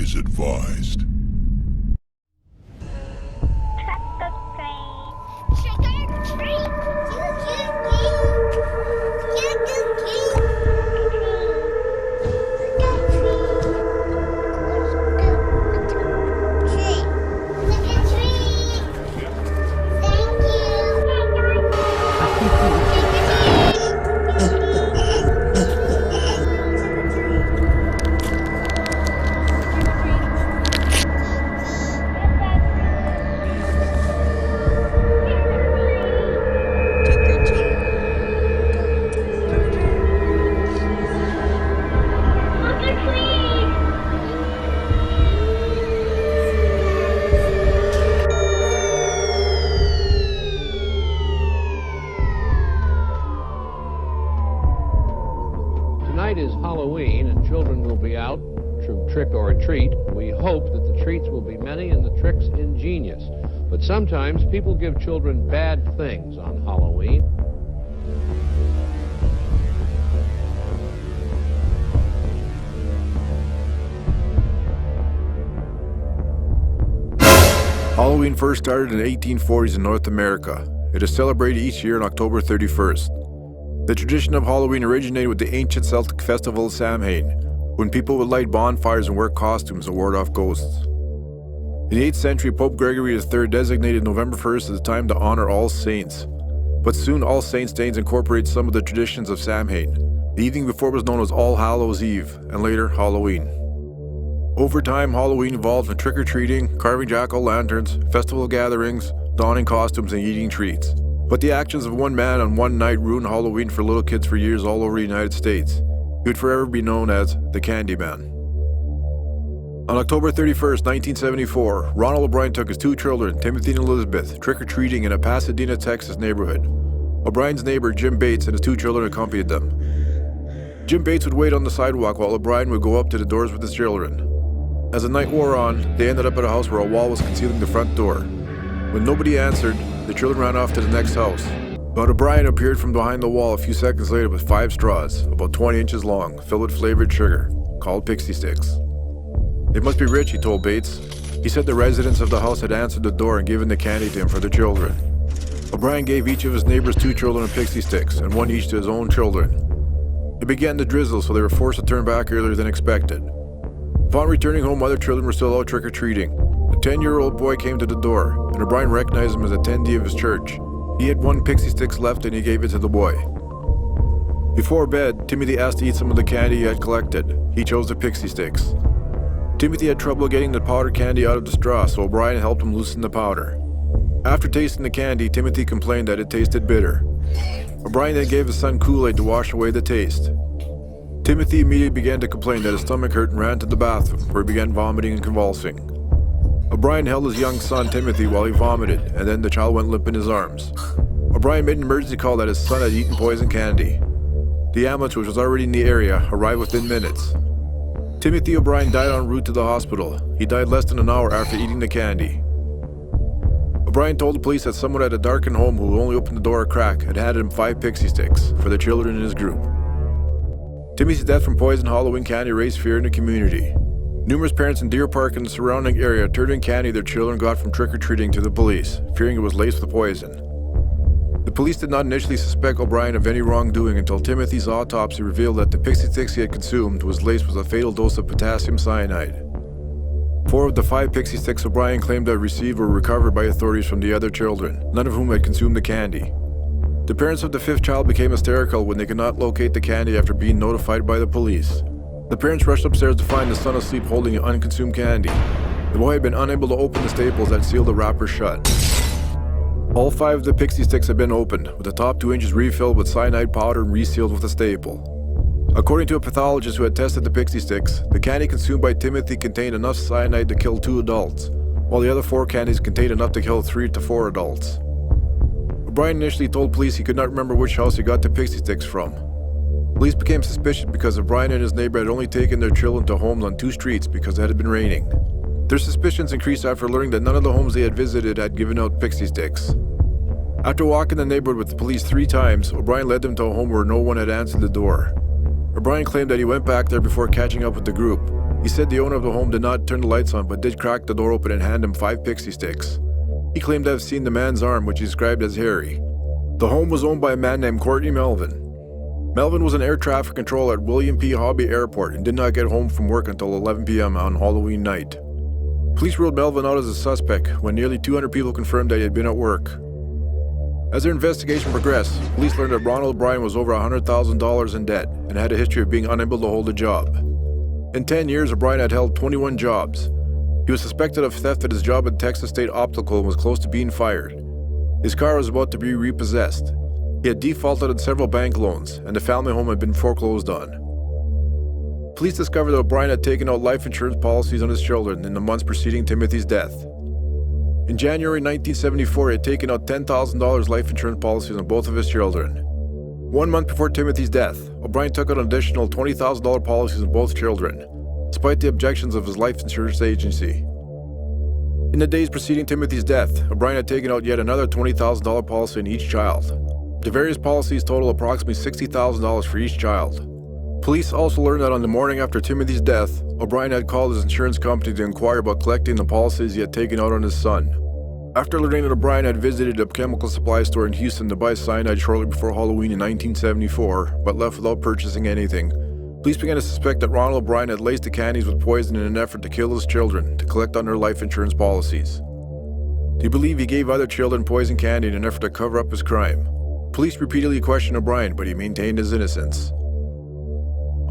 is advised. Tonight is Halloween, and children will be out to trick or treat. We hope that the treats will be many and the tricks ingenious. But sometimes people give children bad things on Halloween. Halloween first started in the 1840s in North America. It is celebrated each year on October 31st. The tradition of Halloween originated with the ancient Celtic festival of Samhain, when people would light bonfires and wear costumes to ward off ghosts. In the 8th century, Pope Gregory III designated November 1st as the time to honor All Saints. But soon All Saints' Days incorporated some of the traditions of Samhain. The evening before was known as All Hallows' Eve, and later Halloween. Over time, Halloween evolved from trick-or-treating, carving jack-o'-lanterns, festival gatherings, donning costumes, and eating treats. But the actions of one man on one night ruined Halloween for little kids for years all over the United States. He would forever be known as the Candyman. On October 31st, 1974, Ronald O'Brien took his 2 children, Timothy and Elizabeth, trick-or-treating in a Pasadena, Texas neighborhood. O'Brien's neighbor, Jim Bates, and his 2 children accompanied them. Jim Bates would wait on the sidewalk while O'Brien would go up to the doors with his children. As the night wore on, they ended up at a house where a wall was concealing the front door. When nobody answered, the children ran off to the next house. But O'Brien appeared from behind the wall a few seconds later with 5 straws, about 20 inches long, filled with flavored sugar, called pixie sticks. "They must be rich," he told Bates. He said the residents of the house had answered the door and given the candy to him for their children. O'Brien gave each of his neighbors 2 children of pixie sticks, and 1 each to his own children. It began to drizzle, so they were forced to turn back earlier than expected. Upon returning home, other children were still out trick-or-treating. A 10-year-old boy came to the door, and O'Brien recognized him as an attendee of his church. He had 1 pixie stick left, and he gave it to the boy. Before bed, Timothy asked to eat some of the candy he had collected. He chose the pixie sticks. Timothy had trouble getting the powdered candy out of the straw, so O'Brien helped him loosen the powder. After tasting the candy, Timothy complained that it tasted bitter. O'Brien then gave his son Kool-Aid to wash away the taste. Timothy immediately began to complain that his stomach hurt and ran to the bathroom, where he began vomiting and convulsing. O'Brien held his young son Timothy while he vomited, and then the child went limp in his arms. O'Brien made an emergency call that his son had eaten poison candy. The ambulance, which was already in the area, arrived within minutes. Timothy O'Brien died en route to the hospital. He died less than an hour after eating the candy. O'Brien told the police that someone at a darkened home who only opened the door a crack had handed him 5 pixie sticks for the children in his group. Timmy's death from poisoned Halloween candy raised fear in the community. Numerous parents in Deer Park and the surrounding area turned in candy their children got from trick-or-treating to the police, fearing it was laced with poison. The police did not initially suspect O'Brien of any wrongdoing until Timothy's autopsy revealed that the pixie sticks he had consumed was laced with a fatal dose of potassium cyanide. 4 of the 5 pixie sticks O'Brien claimed to have received were recovered by authorities from the other children, none of whom had consumed the candy. The parents of the 5th child became hysterical when they could not locate the candy after being notified by the police. The parents rushed upstairs to find the son asleep holding unconsumed candy. The boy had been unable to open the staples that sealed the wrapper shut. All 5 of the pixie sticks had been opened, with the top 2 inches refilled with cyanide powder and resealed with a staple. According to a pathologist who had tested the pixie sticks, the candy consumed by Timothy contained enough cyanide to kill 2 adults, while the other 4 candies contained enough to kill 3 to 4 adults. O'Brien initially told police he could not remember which house he got the pixie sticks from. Police became suspicious because O'Brien and his neighbor had only taken their children to homes on 2 streets because it had been raining. Their suspicions increased after learning that none of the homes they had visited had given out pixie sticks. After walking the neighborhood with the police 3 times, O'Brien led them to a home where no one had answered the door. O'Brien claimed that he went back there before catching up with the group. He said the owner of the home did not turn the lights on but did crack the door open and hand him 5 pixie sticks. He claimed to have seen the man's arm, which he described as hairy. The home was owned by a man named Courtney Melvin. Melvin was an air traffic controller at William P. Hobby Airport and did not get home from work until 11 p.m. on Halloween night. Police ruled Melvin out as a suspect when nearly 200 people confirmed that he had been at work. As their investigation progressed, police learned that Ronald O'Brien was over $100,000 in debt and had a history of being unable to hold a job. In 10 years, O'Brien had held 21 jobs. He was suspected of theft at his job at Texas State Optical and was close to being fired. His car was about to be repossessed. He had defaulted on several bank loans, and the family home had been foreclosed on. Police discovered that O'Brien had taken out life insurance policies on his children in the months preceding Timothy's death. In January 1974, he had taken out $10,000 life insurance policies on both of his children. 1 month before Timothy's death, O'Brien took out an additional $20,000 policies on both children, despite the objections of his life insurance agency. In the days preceding Timothy's death, O'Brien had taken out yet another $20,000 policy on each child. The various policies total approximately $60,000 for each child. Police also learned that on the morning after Timothy's death, O'Brien had called his insurance company to inquire about collecting the policies he had taken out on his son. After learning that O'Brien had visited a chemical supply store in Houston to buy cyanide shortly before Halloween in 1974, but left without purchasing anything, police began to suspect that Ronald O'Brien had laced the candies with poison in an effort to kill his children to collect on their life insurance policies. They believe he gave other children poison candy in an effort to cover up his crime. Police repeatedly questioned O'Brien, but he maintained his innocence.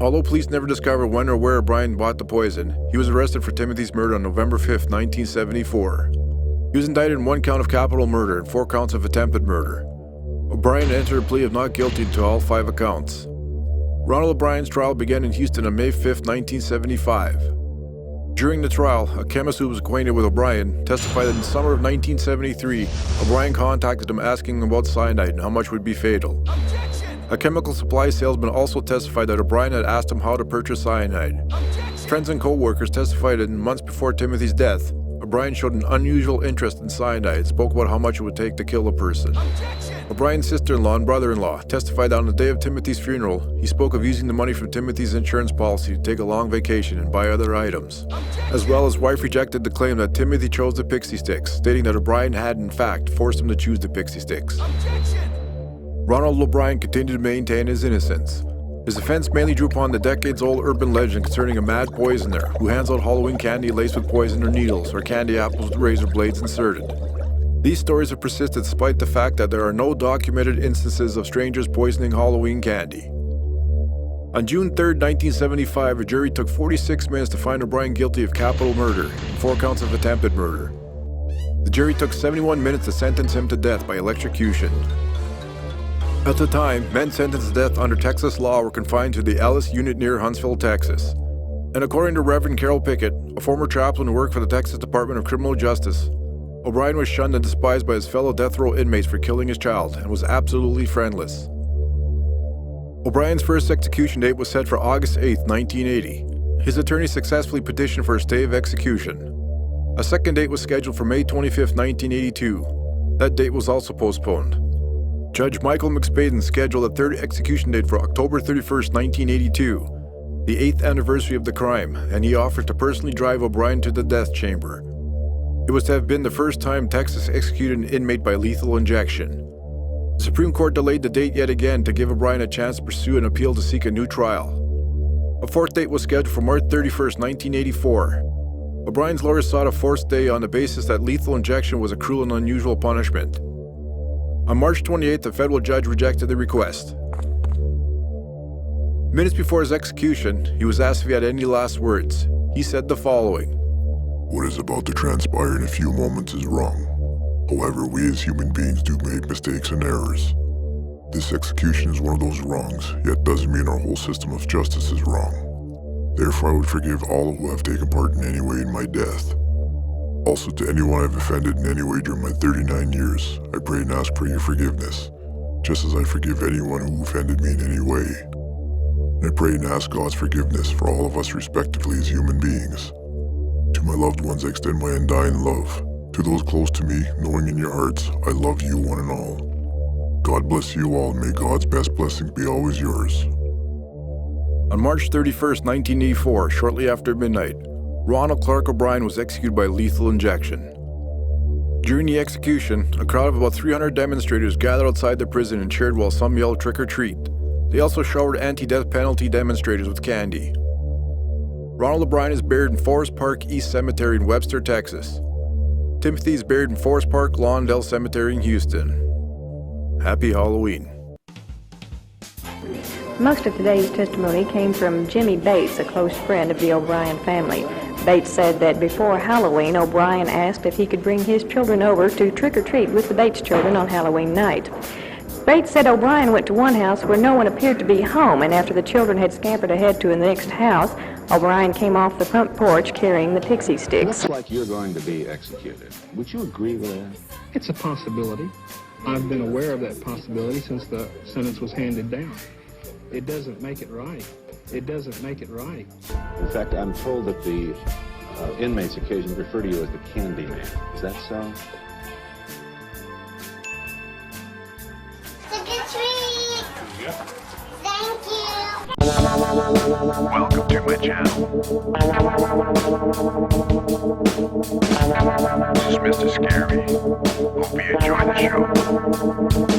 Although police never discovered when or where O'Brien bought the poison, he was arrested for Timothy's murder on November 5, 1974. He was indicted in 1 count of capital murder and 4 counts of attempted murder. O'Brien entered a plea of not guilty to all 5 accounts. Ronald O'Brien's trial began in Houston on May 5, 1975. During the trial, a chemist who was acquainted with O'Brien testified that in the summer of 1973, O'Brien contacted him asking him about cyanide and how much would be fatal. A chemical supply salesman also testified that O'Brien had asked him how to purchase cyanide. Friends and co-workers testified that in months before Timothy's death, O'Brien showed an unusual interest in cyanide and spoke about how much it would take to kill a person. O'Brien's sister-in-law and brother-in-law testified that on the day of Timothy's funeral, he spoke of using the money from Timothy's insurance policy to take a long vacation and buy other items. As well, his wife rejected the claim that Timothy chose the pixie sticks, stating that O'Brien had, in fact, forced him to choose the pixie sticks. Ronald O'Brien continued to maintain his innocence. His defense mainly drew upon the decades-old urban legend concerning a mad poisoner who hands out Halloween candy laced with poison or needles, or candy apples with razor blades inserted. These stories have persisted despite the fact that there are no documented instances of strangers poisoning Halloween candy. On June 3, 1975, a jury took 46 minutes to find O'Brien guilty of capital murder and 4 counts of attempted murder. The jury took 71 minutes to sentence him to death by electrocution. At the time, men sentenced to death under Texas law were confined to the Ellis unit near Huntsville, Texas. And according to Reverend Carol Pickett, a former chaplain who worked for the Texas Department of Criminal Justice, O'Brien was shunned and despised by his fellow death row inmates for killing his child and was absolutely friendless. O'Brien's first execution date was set for August 8, 1980. His attorney successfully petitioned for a stay of execution. A second date was scheduled for May 25, 1982. That date was also postponed. Judge Michael McSpadden scheduled a third execution date for October 31, 1982, the 8th anniversary of the crime, and he offered to personally drive O'Brien to the death chamber. It was to have been the first time Texas executed an inmate by lethal injection. The Supreme Court delayed the date yet again to give O'Brien a chance to pursue an appeal to seek a new trial. A fourth date was scheduled for March 31, 1984. O'Brien's lawyers sought a fourth stay on the basis that lethal injection was a cruel and unusual punishment. On March 28th, a federal judge rejected the request. Minutes before his execution, he was asked if he had any last words. He said the following: "What is about to transpire in a few moments is wrong. However, we as human beings do make mistakes and errors. This execution is one of those wrongs, yet doesn't mean our whole system of justice is wrong. Therefore, I would forgive all who have taken part in any way in my death. Also, to anyone I've offended in any way during my 39 years, I pray and ask for your forgiveness, just as I forgive anyone who offended me in any way. And I pray and ask God's forgiveness for all of us respectively as human beings. To my loved ones, I extend my undying love. To those close to me, knowing in your hearts, I love you one and all. God bless you all, and may God's best blessings be always yours." On March 31st, 1984, shortly after midnight, Ronald Clark O'Brien was executed by lethal injection. During the execution, a crowd of about 300 demonstrators gathered outside the prison and cheered while some yelled trick or treat. They also showered anti-death penalty demonstrators with candy. Ronald O'Brien is buried in Forest Park East Cemetery in Webster, Texas. Timothy is buried in Forest Park Lawndale Cemetery in Houston. Happy Halloween. Most of today's testimony came from Jimmy Bates, a close friend of the O'Brien family. Bates said that before Halloween, O'Brien asked if he could bring his children over to trick-or-treat with the Bates children on Halloween night. Bates said O'Brien went to one house where no one appeared to be home, and after the children had scampered ahead to the next house, O'Brien came off the front porch carrying the pixie sticks. Looks like you're going to be executed. Would you agree with that? It's a possibility. I've been aware of that possibility since the sentence was handed down. It doesn't make it right. It doesn't make it right. In fact, I'm told that the inmates occasionally refer to you as the Candyman. Is that so? Trick or treat! Yeah. Thank you! Welcome to my channel. This is Mr. Scary. Hope you enjoy the show.